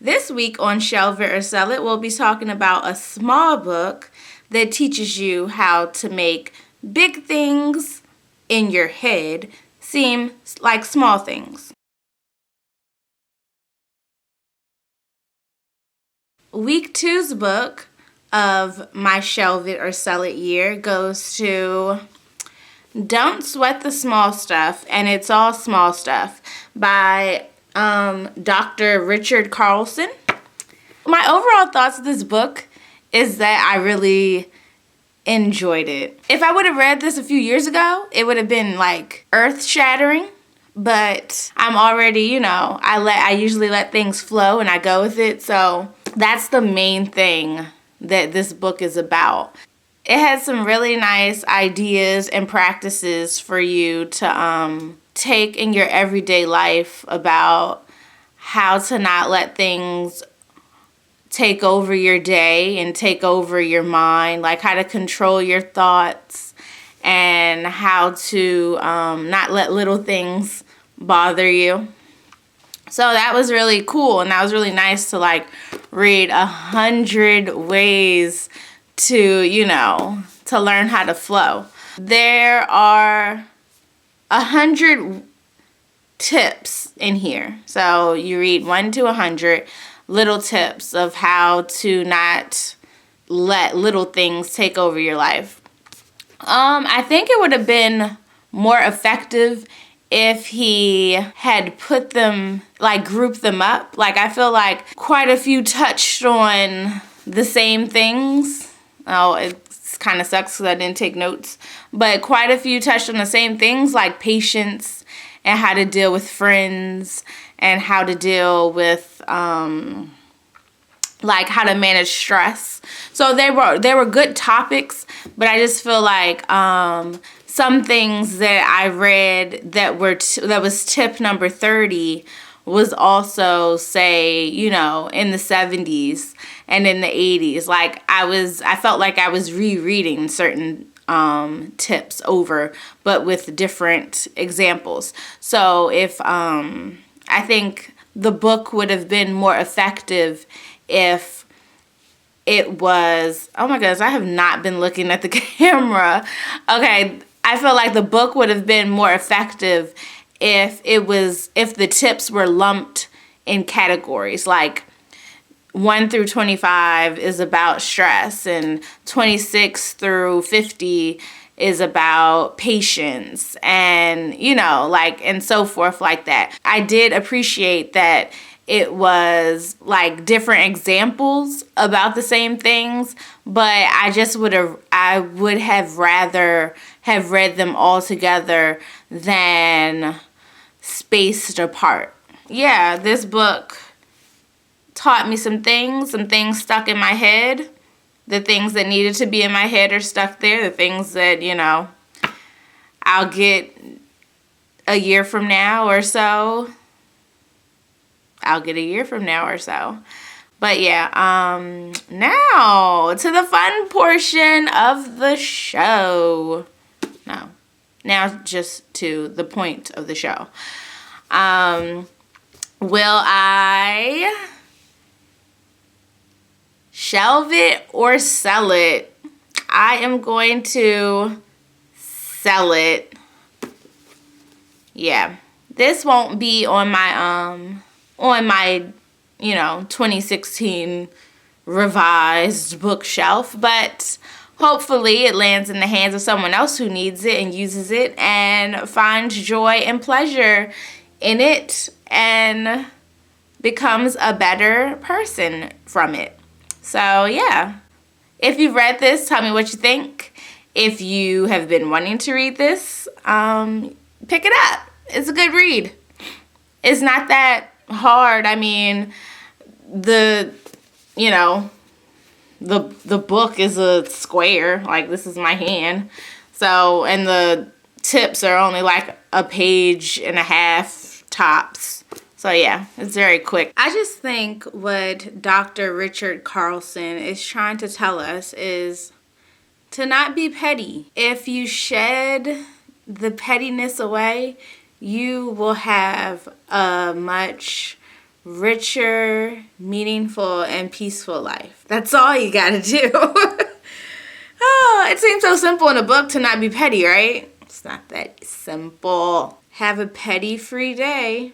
This week on Shelve or Sell It, we'll be talking about a small book that teaches you how to make big things in your head seem like small things. Week 2's book of my Shelve It or Sell It year goes to Don't Sweat the Small Stuff, and It's All Small Stuff by Dr. Richard Carlson. My overall thoughts of this book is that I really enjoyed it. If I would have read this a few years ago, it would have been like earth-shattering, but I'm already, I usually let things flow and I go with it, so that's the main thing that this book is about. It has some really nice ideas and practices for you to take in your everyday life about how to not let things take over your day and take over your mind, like how to control your thoughts and how to not let little things bother you. So that was really cool, and that was really nice to read 100 ways to learn how to flow. There are 100 tips in here. So you read 1 to 100 little tips of how to not let little things take over your life. I think it would have been more effective if he had put them, grouped them up. I feel like quite a few touched on the same things. Oh, it kind of sucks because I didn't take notes. But quite a few touched on the same things, like patience and how to deal with friends and how to deal with, how to manage stress. So they were good topics, but I just feel like some things that I read that was tip number 30 was also, say, in the 70s and in the 80s. I felt like I was rereading certain tips over, but with different examples. So if I think the book would have been more effective if it was, oh my goodness, I have not been looking at the camera. Okay, I feel like the book would have been more effective if the tips were lumped in categories, 1 through 25 is about stress, and 26 through 50 is about patience, and and so forth like that. I did appreciate that it was different examples about the same things, but I would have rather have read them all together than spaced apart. Yeah, this book taught me some things stuck in my head. The things that needed to be in my head are stuck there. The things that, I'll get a year from now or so. But yeah, now to the fun portion of the show. No, now just to the point of the show. Will I shelve it or sell it? I am going to sell it. Yeah, this won't be on my 2016 revised bookshelf, but hopefully it lands in the hands of someone else who needs it and uses it and finds joy and pleasure in it and becomes a better person from it. So yeah, if you've read this, tell me what you think. If you have been wanting to read this, pick it up. It's a good read. It's not that hard. I mean, the book is a square, this is my hand. So, and the tips are only a page and a half tops. So yeah, it's very quick. I just think what Dr. Richard Carlson is trying to tell us is to not be petty. If you shed the pettiness away, you will have a much richer, meaningful, and peaceful life. That's all you gotta do. Oh, it seems so simple in a book to not be petty, right? It's not that simple. Have a petty-free day.